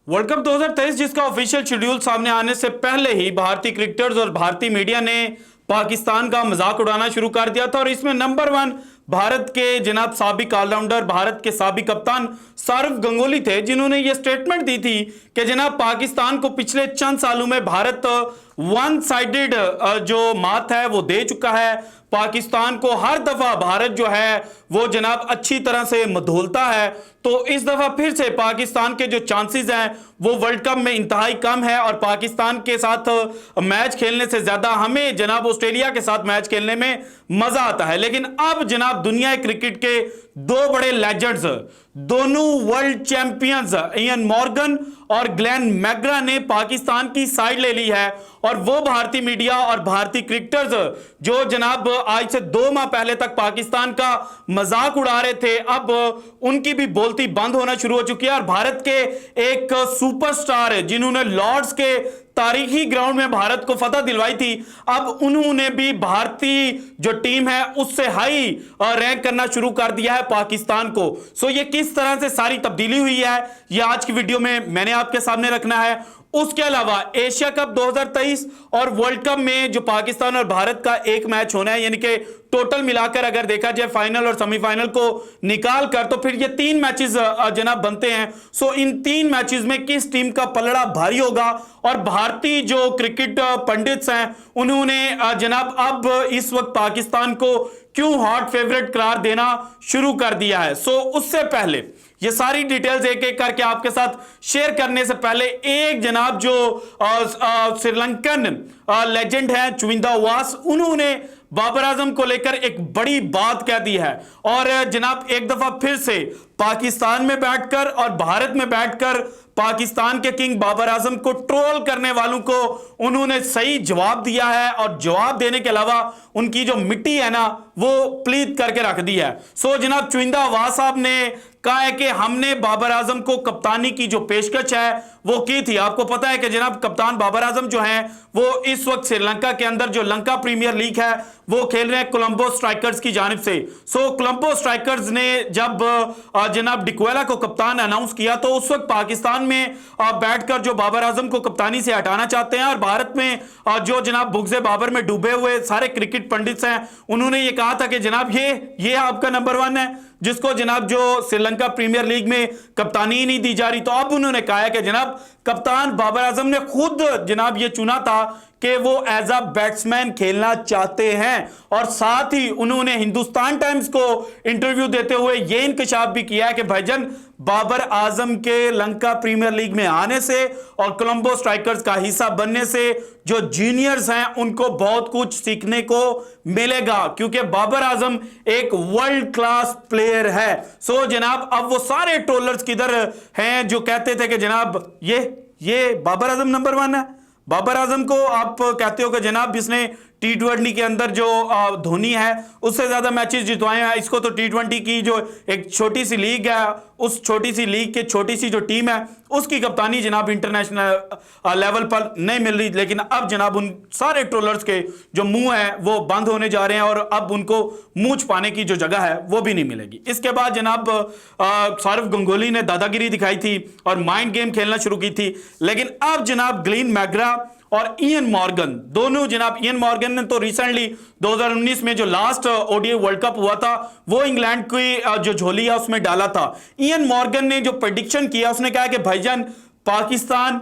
World cup 2023 जिसका official schedule सामने आने से पहले ही भारतीय क्रिकेटर्स और भारतीय मीडिया ने पाकिस्तान का मजाक उड़ाना शुरू कर दिया था और इसमें नंबर 1 भारत के जनाब साबिक ऑलराउंडर, भारत के साबिक कप्तान सौरव गांगुली थे, जिन्होंने यह स्टेटमेंट दी थी कि जनाब पाकिस्तान को पिछले चंद सालों में भारत वन साइडेड जो मात है वो दे चुका है। पाकिस्तान को हर दफा भारत जो है वो जनाब अच्छी तरह से मधोलता है। तो इस दफा फिर से पाकिस्तान के जो चांसेस हैं वो वर्ल्ड कप में इंतहाई कम है और पाकिस्तान के साथ मैच खेलने से ज्यादा हमें जनाब ऑस्ट्रेलिया के साथ मैच खेलने में मजा आता है। लेकिन अब जनाब दुनिया क्रिकेट के दो बड़े लेजेंड्स, दोनों वर्ल्ड चैंपियंस इयन मॉर्गन और ग्लेन मैकग्रा ने पाकिस्तान की साइड ले ली है और वो भारतीय मीडिया और भारतीय क्रिकेटर्स जो जनाब आज से 2 माह पहले तक पाकिस्तान का मजाक उड़ा रहे थे, अब उनकी भी बोलती बंद होना शुरू हो चुकी है। और भारत के एक सुपरस्टार है जिन्होंने लॉर्ड्स के तारीखी ग्राउंड में भारत को फतह दिलवाई थी, अब उन्होंने भी भारतीय जो टीम है उससे हाई रैंक करना शुरू कर दिया है पाकिस्तान को। सो ये किस तरह से सारी तब्दीली हुई है ये आज की वीडियो में मैंने आपके सामने रखना है। उसके अलावा एशिया कप 2023 और वर्ल्ड कप में जो पाकिस्तान और भारत का एक मैच होना है, यानी कि टोटल मिलाकर अगर देखा जाए फाइनल और सेमीफाइनल को निकाल कर, तो फिर ये 3 मैचेस जनाब बनते हैं। सो इन 3 मैचेस में किस टीम का पलड़ा भारी होगा और भारतीय जो क्रिकेट पंडित्स हैं उन्होंने जनाब अब इस वक्त पाकिस्तान को क्यों हॉट फेवरेट करार देना शुरू कर दिया है। सो उससे पहले ये सारी डिटेल्स एक एक करके आपके साथ शेयर करने से पहले एक जनाब जो श्रीलंकन लेजेंड है चुविंदा वास, उन्होंने बाबर आजम को लेकर एक बड़ी बात कह दी है और जनाब एक दफा फिर से पाकिस्तान में बैठकर और भारत में बैठकर पाकिस्तान के किंग बाबर आजम को ट्रोल करने वालों को उन्होंने सही जवाब दिया है और जवाब देने के अलावा उनकी जो मिट्टी है ना वो प्लीत करके रख दी है। सो जनाब चुविंदा वास साहब ने कहा है कि हमने बाबर आजम को कप्तानी की जो पेशकश है वो की थी। आपको पता है कि जनाब कप्तान बाबर आजम जो हैं वो इस वक्त श्रीलंका के अंदर जो लंका प्रीमियर लीग है वो खेल रहे हैं कोलंबो स्ट्राइकर्स की जानिब से। सो कोलंबो स्ट्राइकर्स ने जब जनाब डिक्वेला को कप्तान अनाउंस किया तो उस वक्त पाकिस्तान में बैठकर जो बाबर आजम को कप्तानी से हटाना चाहते हैं और भारत में जो जनाब बुग़्ज़े बाबर में डूबे हुए सारे क्रिकेट पंडित्स हैं उन्होंने ये कहा था कि जनाब ये आपका नंबर 1 है जिसको जनाब जो श्रीलंका प्रीमियर लीग में कप्तानी ही नहीं दी जा रही। तो अब उन्होंने कहा है कि जनाब कप्तान बाबर आजम ने खुद जनाब ये चुना था कि वो एज अ बैट्समैन खेलना चाहते हैं और साथ ही उन्होंने हिंदुस्तान टाइम्स को इंटरव्यू देते हुए ये इंकशाफ भी किया है कि भाईजान बाबर आजम के लंका प्रीमियर लीग में आने से और कोलंबो स्ट्राइकर्स का हिस्सा बनने से जो जूनियर्स हैं उनको बहुत कुछ सीखने को मिलेगा क्योंकि बाबर आजम एक वर्ल्ड क्लास प्लेयर है। सो जनाब अब वो सारे ट्रोलर्स किधर हैं जो कहते थे कि जनाब ये बाबर आजम नंबर 1 है। बाबर आजम को आप कहते हो कि जनाब इसने T20 के अंदर जो धोनी है उससे ज्यादा मैचेस जितवाए हैं, इसको तो T20 की जो एक छोटी सी लीग है उस छोटी सी लीग के छोटी सी जो टीम है उसकी कप्तानी जनाब इंटरनेशनल लेवल पर नहीं मिल रही। लेकिन अब जनाब उन सारे ट्रोलर्स के जो मुंह है वो बंद होने जा रहे हैं और अब उनको मुंह छुपाने की जो जगह है वो भी नहीं मिलेगी। इसके बाद जनाब सौरव गांगुली ने दादागिरी दिखाई थी और माइंड गेम खेलना शुरू की थी। लेकिन अब जनाब ग्लेन मैकग्रा और इयन मॉर्गन दोनों, जनाब इयन मॉर्गन ने तो रिसेंटली 2019 में जो लास्ट ओडीआई वर्ल्ड कप हुआ था वो इंग्लैंड की जो झोली है उसमें डाला था। इयन मॉर्गन ने जो प्रेडिक्शन किया उसने कहा कि भाईजान पाकिस्तान,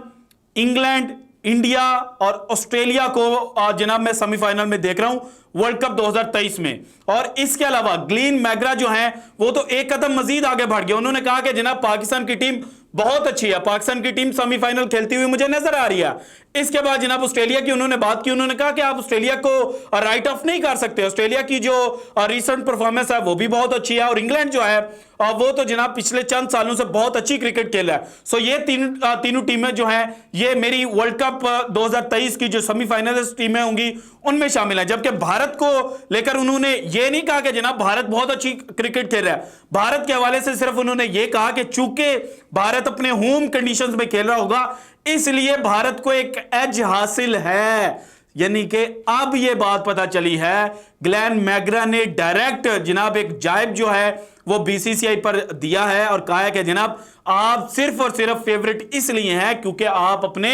इंग्लैंड, इंडिया और ऑस्ट्रेलिया को जनाब मैं सेमीफाइनल में देख रहा हूं वर्ल्ड कप 2023 में। और इसके अलावा ग्लेन मैकग्रा जो हैं वो तो एक कदम मजीद आगे बढ़ गए, उन्होंने कहा कि जनाब पाकिस्तान की टीम बहुत अच्छी है, पाकिस्तान की टीम सेमीफाइनल खेलती हुई मुझे नजर आ रही है। इसके बाद जनाब ऑस्ट्रेलिया की उन्होंने बात की, उन्होंने कहा कि आप ऑस्ट्रेलिया को राइट ऑफ नहीं कर सकते, ऑस्ट्रेलिया की जो रिसेंट परफॉर्मेंस है वो भी बहुत अच्छी है और इंग्लैंड जो है वो तो जनाब पिछले चंद सालों से बहुत अच्छी क्रिकेट खेला है। सो ये तीनों टीमें जो हैं ये मेरी वर्ल्ड कप 2023 की जो सेमीफाइनलिस्ट टीमें होंगी उनमें शामिल है। जबकि भारत को लेकर उन्होंने ये नहीं कहा कि जनाब भारत बहुत अच्छी क्रिकेट खेल रहा है, भारत के हवाले से सिर्फ उन्होंने ये कहा कि चूंकि भारत अपने होम कंडीशंस में खेल रहा होगा इसलिए भारत को एक एज हासिल है। यानी कि अब यह बात पता चली है, ग्लेन मैकग्रा ने डायरेक्ट जनाब एक जायब जो है वो बीसीसीआई पर दिया है और कहा है कि जनाब आप सिर्फ और सिर्फ फेवरेट इसलिए हैं क्योंकि आप अपने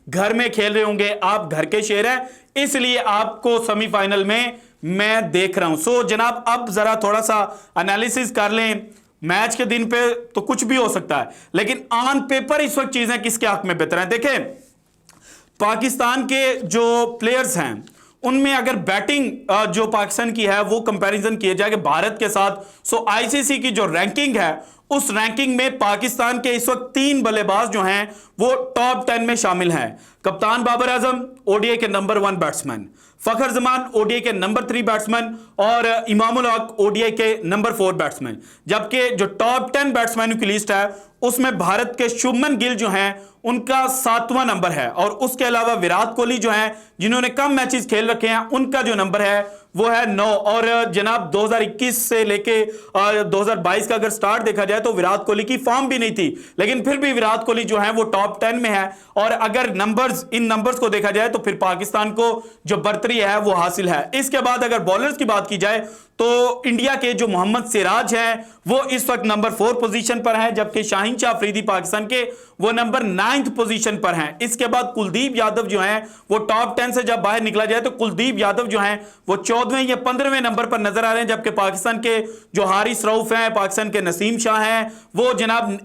घर में खेल रहे होंगे, आप घर के शेर हैं, इसलिए आपको सेमीफाइनल में मैं देख रहा हूं। सो जनाब अब जरा थोड़ा सा एनालिसिस कर लें। मैच के दिन पे तो कुछ भी हो सकता है, लेकिन ऑन पेपर इस वक्त चीजें किसके हक में बेहतर हैं। देखें, पाकिस्तान के जो प्लेयर्स हैं उनमें अगर बैटिंग जो पाकिस्तान की है वो कंपैरिजन किया जाए भारत के साथ, सो आईसीसी की जो रैंकिंग है उस रैंकिंग में पाकिस्तान के इस वक्त 3 बल्लेबाज जो हैं वो टॉप 10 में शामिल हैं। कप्तान बाबर आजम ओडीआई के नंबर 1 बैट्समैन, फखर जमान ओडीआई के नंबर 3 बैट्समैन और इमामुल हक ओडीआई के नंबर 4 बैट्समैन। जबकि जो टॉप 10 बैट्समैनों की लिस्ट है उसमें भारत के शुभमन गिल जो हैं उनका 7वां नंबर है, और उसके अलावा विराट कोहली जो हैं जिन्होंने कम मैचेस खेल रखे हैं उनका जो नंबर है वो है 9। और जनाब 2021 से लेके 2022 का अगर स्टार्ट देखा जाए तो विराट कोहली की फॉर्म भी नहीं थी, लेकिन फिर भी विराट कोहली जो है वो टॉप 10 में है। और अगर नंबर्स, इन नंबर्स को देखा जाए तो फिर पाकिस्तान को जो बर्तरी है वो हासिल है। इसके बाद अगर बॉलर्स की बात की जाए तो इंडिया के जो मोहम्मद सिराज हैं वो इस वक्त नंबर 4 पोजीशन पर हैं, जबकि शाहीन शाह अफरीदी पाकिस्तान के वो नंबर 9th पोजीशन पर हैं। इसके बाद कुलदीप यादव जो हैं वो टॉप 10 से जब बाहर निकला जाए तो कुलदीप यादव जो हैं वो 14वें या 15वें नंबर पर नजर आ रहे हैं, जबकि पाकिस्तान के जो हारिस रऊफ हैं, पाकिस्तान के नसीम शाह हैं, वो जनाब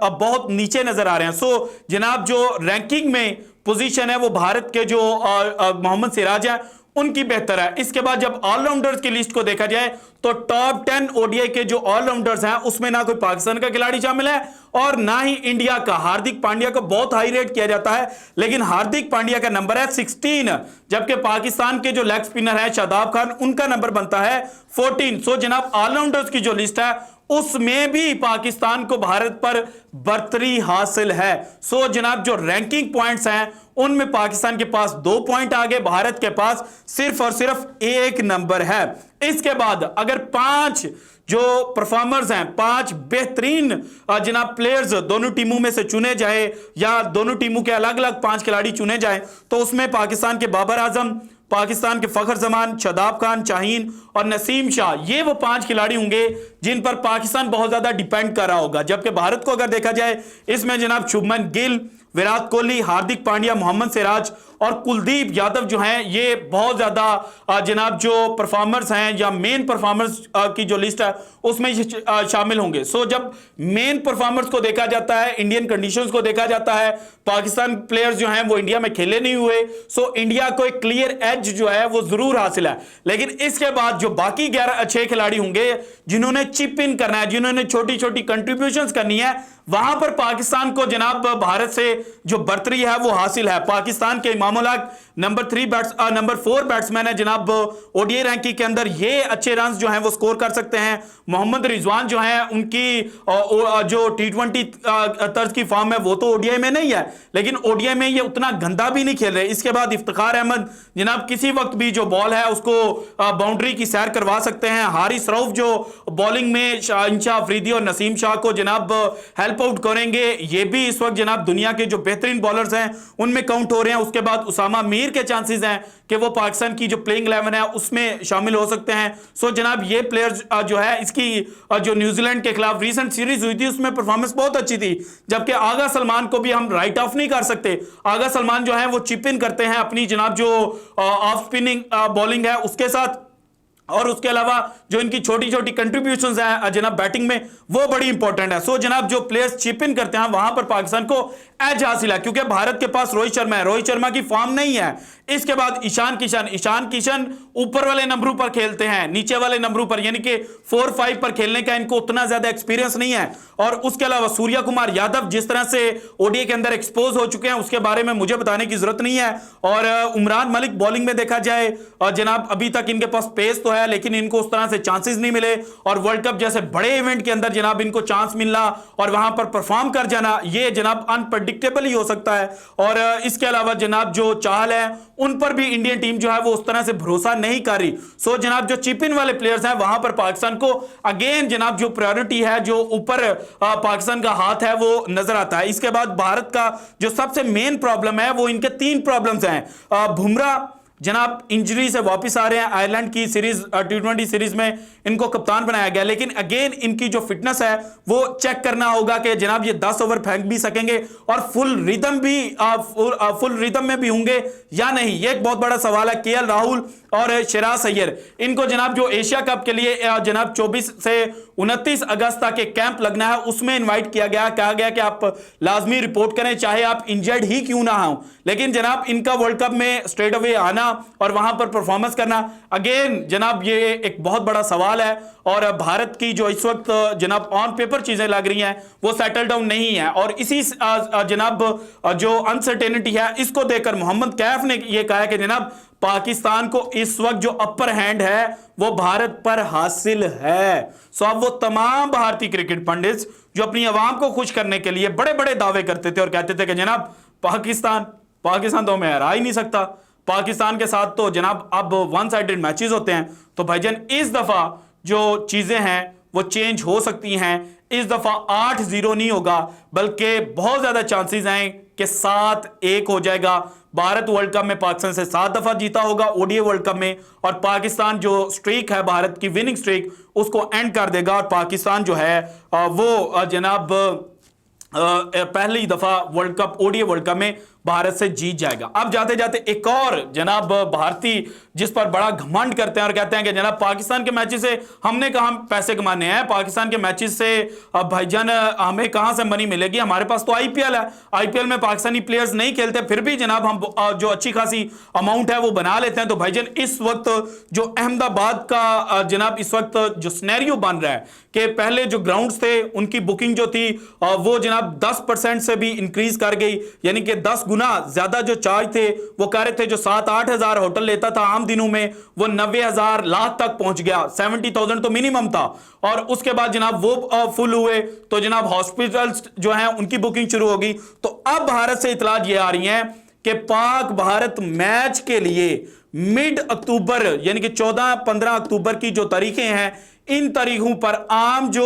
अब बहुत नीचे नजर आ रहे हैं। सो जनाब जो रैंकिंग में पोजीशन है वो भारत के जो मोहम्मद सिराज है उनकी बेहतर है। इसके बाद जब ऑलराउंडर्स की लिस्ट को देखा जाए तो टॉप 10 ओडीआई के जो ऑलराउंडर्स हैं उसमें ना कोई पाकिस्तान का खिलाड़ी शामिल है और ना ही इंडिया का। हार्दिक पांड्या को बहुत हाई रेट किया जाता है, लेकिन हार्दिक पांड्या का नंबर है 16, जबकि पाकिस्तान के जो लेग स्पिनर है शादाब खान उनका नंबर बनता है 14। सो जनाब ऑलराउंडर्स की जो लिस्ट है उसमें भी पाकिस्तान को भारत पर बर्तरी हासिल है। सो जनाब जो रैंकिंग पॉइंट्स हैं उनमें पाकिस्तान के पास 2 पॉइंट आगे, भारत के पास सिर्फ और सिर्फ 1 नंबर है। इसके बाद अगर 5 जो परफॉर्मर्स हैं, 5 बेहतरीन जनाब प्लेयर्स दोनों टीमों में से चुने जाए या दोनों टीमों के अलग अलग 5 खिलाड़ी चुने जाए तो उसमें पाकिस्तान के बाबर आजम, पाकिस्तान के फखर जमान, शादाब खान, शाहीन और नसीम शाह, ये वो 5 खिलाड़ी होंगे जिन पर पाकिस्तान बहुत ज्यादा डिपेंड कर रहा होगा। जबकि भारत को अगर देखा जाए इसमें जनाब शुभमन गिल, विराट कोहली, हार्दिक पांड्या, मोहम्मद सिराज और कुलदीप यादव जो हैं ये बहुत ज्यादा जनाब जो परफॉर्मर्स हैं या मेन परफॉर्मर्स की जो लिस्ट है उसमें शामिल होंगे। सो जब मेन परफॉर्मर्स को देखा जाता है, इंडियन कंडीशंस को देखा जाता है, पाकिस्तान प्लेयर्स जो हैं वो इंडिया में खेले नहीं हुए, सो इंडिया को एक क्लियर एज जो है वो जरूर हासिल है। लेकिन इसके बाद जो बाकी 11 अच्छे खिलाड़ी होंगे जिन्होंने चिप इन करना है, जिन्होंने छोटी छोटी कंट्रीब्यूशंस करनी है, वहां पर पाकिस्तान को जनाब भारत से जो बर्तरी है वो हासिल है। पाकिस्तान के इमामुल हक नंबर 4 बैट्समैन है जनाब ओडीआई रैंकिंग के अंदर, ये अच्छे रन जो हैं वो स्कोर कर सकते हैं। मोहम्मद रिजवान जो हैं उनकी जो T20 तर्ज की फॉर्म है वो तो ओडीआई में नहीं है, लेकिन ओडीआई में ये उतना गंदा भी नहीं खेल रहे। इसके बाद इफ्तिखार अहमद जनाब किसी वक्त भी जो बॉल है उसको बाउंड्री की सैर करवा सकते हैं। हारिस रऊफ जो बॉलिंग में शाहीन शाह अफरीदी और नसीम शाह को जनाब हेल्प आउट करेंगे, ये भी इस वक्त जनाब दुनिया के जो बेहतरीन बॉलर्स हैं उनमें काउंट हो रहे हैं। उसके बाद उसामा मीर के चांसेस हैं कि वो पाकिस्तान की जो प्लेइंग 11 है उसमें शामिल हो सकते हैं। सो जनाब ये प्लेयर्स जो है, इसकी जो न्यूजीलैंड के खिलाफ रीसेंट सीरीज हुई थी उसमें परफॉर्मेंस बहुत अच्छी थी। जबकि आगा सलमान को भी हम राइट ऑफ नहीं कर सकते। आगा सलमान जो है वो चिप इन करते हैं अपनी जनाब जो ऑफ स्पिनिंग बॉलिंग है उसके साथ, और उसके अलावा जो इनकी छोटी छोटी कंट्रीब्यूशंस हैं जनाब बैटिंग में वो बड़ी इंपॉर्टेंट है। सो जनाब जो प्लेयर्स चिप इन करते हैं वहां पर पाकिस्तान को एज हासिल है, क्योंकि भारत के पास रोहित शर्मा है, रोहित शर्मा की फॉर्म नहीं है। इसके बाद ईशान किशन ऊपर वाले नंबरों पर खेलते हैं, नीचे वाले नंबरों पर यानी कि 4-5 पर खेलने का इनको उतना ज्यादा एक्सपीरियंस नहीं है। और उसके अलावा सूर्या कुमार यादव जिस तरह से ओडीआई के अंदर एक्सपोज हो चुके हैं उसके बारे में मुझे बताने की जरूरत नहीं है। और उमरान मलिक बॉलिंग में देखा जाए और जनाब अभी तक इनके पास पेस तो है लेकिन इनको उस तरह से चांसेस नहीं मिले, और वर्ल्ड कप जैसे बड़े इवेंट के अंदर जनाब इनको चांस मिलना और वहां पर परफॉर्म कर जाना ये जनाब अनप्रेडिक्टेबल ही हो सकता है। और इसके अलावा जनाब जो चाहल है उन पर भी इंडियन टीम जो है वो उस तरह से भरोसा नहीं कर रही। सो जनाब जो चिप इन वाले प्लेयर्स हैं वहां पर पाकिस्तान को अगेन जनाब जो प्रायोरिटी है, जो ऊपर पाकिस्तान का हाथ है वो नजर आता है। इसके बाद भारत का जो सबसे मेन प्रॉब्लम है वो इनके 3 प्रॉब्लम्स हैं। बुमराह जनाब इंजरी से वापस आ रहे हैं। आयरलैंड की सीरीज T20 सीरीज में इनको कप्तान बनाया गया, लेकिन अगेन इनकी जो फिटनेस है वो चेक करना होगा कि जनाब ये 10 ओवर फेंक भी सकेंगे और फुल रिदम में भी होंगे या नहीं, ये एक बहुत बड़ा सवाल है। केएल राहुल और शिराज अय्यर, इनको जनाब जो एशिया कप के लिए जनाब 24 से 29 अगस्त तक एक कैंप लगना है, उसमें इनवाइट किया गया। कहा गया कि आप लाजमी रिपोर्ट करें, चाहे आप इंजर्ड ही क्यों ना हो, लेकिन जनाब इनका वर्ल्ड कप में स्ट्रेट अवे आना और वहां पर परफॉर्मेंस करना, अगेन जनाब ये एक बहुत बड़ा सवाल है। और भारत की जो इस वक्त जनाब ऑन पेपर चीजें लग रही हैं वो सेटल डाउन नहीं है, और इसी जनाब जो अनसर्टेनिटी है इसको देखकर मोहम्मद कैफ ने यह कहा कि जनाब पाकिस्तान को इस वक्त जो अपर हैंड है वो भारत पर हासिल है। सो अब वो तमाम भारतीय क्रिकेट पंडित जो अपनी आवाम को खुश करने के लिए बड़े बड़े दावे करते थे और कहते थे कि जनाब पाकिस्तान तो हमें हरा ही नहीं सकता, पाकिस्तान के साथ तो जनाब अब वन साइडेड मैचेस होते हैं, तो भाईजान इस दफा जो चीजें हैं वो चेंज हो सकती हैं। इस दफा 8-0 नहीं होगा, बल्कि बहुत ज्यादा चांसेस हैं कि 7-1 हो जाएगा। भारत वर्ल्ड कप में पाकिस्तान से 7 दफा जीता होगा ओडीआई वर्ल्ड कप में, और पाकिस्तान जो स्ट्रीक है भारत की विनिंग स्ट्रीक उसको एंड कर देगा, और पाकिस्तान जो है वो जनाब पहली दफा world cup ODI world cup में भारत से जीत जाएगा। अब जाते जाते एक और जनाब भारतीय जिस पर बड़ा घमंड करते हैं और कहते हैं कि जनाब पाकिस्तान के मैचेस से हमने कहां पैसे कमाने हैं, पाकिस्तान के मैचेस से भाईजान हमें कहां से मनी मिलेगी, हमारे पास तो आईपीएल है, आईपीएल में पाकिस्तानी प्लेयर्स नहीं खेलते, फिर भी जनाब हम जो अच्छी खासी अमाउंट है वो बना लेते हैं। तो भाईजान इस वक्त जो अहमदाबाद का जनाब इस वक्त जो सिनेरियो बन रहा है कि पहले जो ग्राउंड्स थे उनकी बुकिंग जो थी वो जनाब 10% से भी इंक्रीज कर गई, यानी कि 10 गुना ज्यादा जो चार्ज थे वो कह रहे थे जो 7-8 हजार होटल लेता था आम दिनों में वो 90,000 लाख तक पहुंच गया, 70,000 तो मिनिमम था। और उसके बाद जनाब वो फुल हुए तो जनाब हॉस्पिटल्स जो हैं उनकी बुकिंग शुरू होगी। तो अब भारत से इतलात ये आ रही है कि पाक भारत मैच के लिए मिड अक्टूबर यानी कि 14-15 अक्टूबर की जो तारीखें हैं, इन तारीखों पर आम जो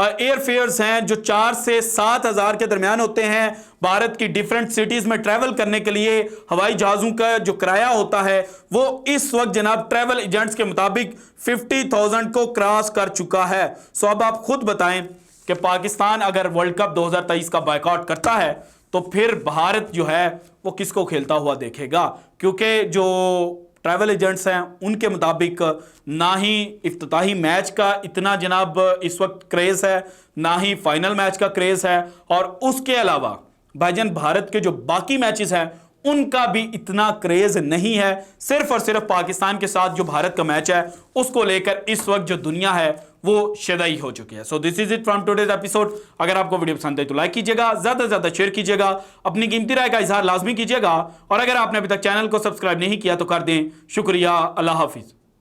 एयरफेयर्स हैं जो 4 से 7 हजार के दरमियान होते हैं, भारत की डिफरेंट सिटीज में ट्रैवल करने के लिए हवाई जहाजों का जो किराया होता है वो इस वक्त जनाब ट्रैवल एजेंट्स के मुताबिक 50,000 को क्रॉस कर चुका है। सो अब आप खुद बताएं कि पाकिस्तान अगर वर्ल्ड कप 2023 का बायकॉट करता है तो फिर भारत जो है वो किसको खेलता हुआ देखेगा, क्योंकि जो ट्रैवल एजेंट्स हैं उनके मुताबिक ना ही इफ्तिताही मैच का इतना जनाब इस वक्त क्रेज है, ना ही फाइनल मैच का क्रेज है, और उसके अलावा भाईजान भारत के जो बाकी मैचेस हैं उनका भी इतना क्रेज नहीं है। सिर्फ और सिर्फ पाकिस्तान के साथ जो भारत का मैच है उसको लेकर इस वक्त जो दुनिया है वो शदई हो चुकी है। So this is it from today's episode. अगर आपको वीडियो पसंद है तो लाइक कीजिएगा, ज्यादा से ज्यादा शेयर कीजिएगा, अपनी कीमती राय का इजहार लाजमी कीजिएगा, और अगर आपने अभी तक चैनल को सब्सक्राइब नहीं किया तो कर दें। शुक्रिया, अल्लाह हाफिज।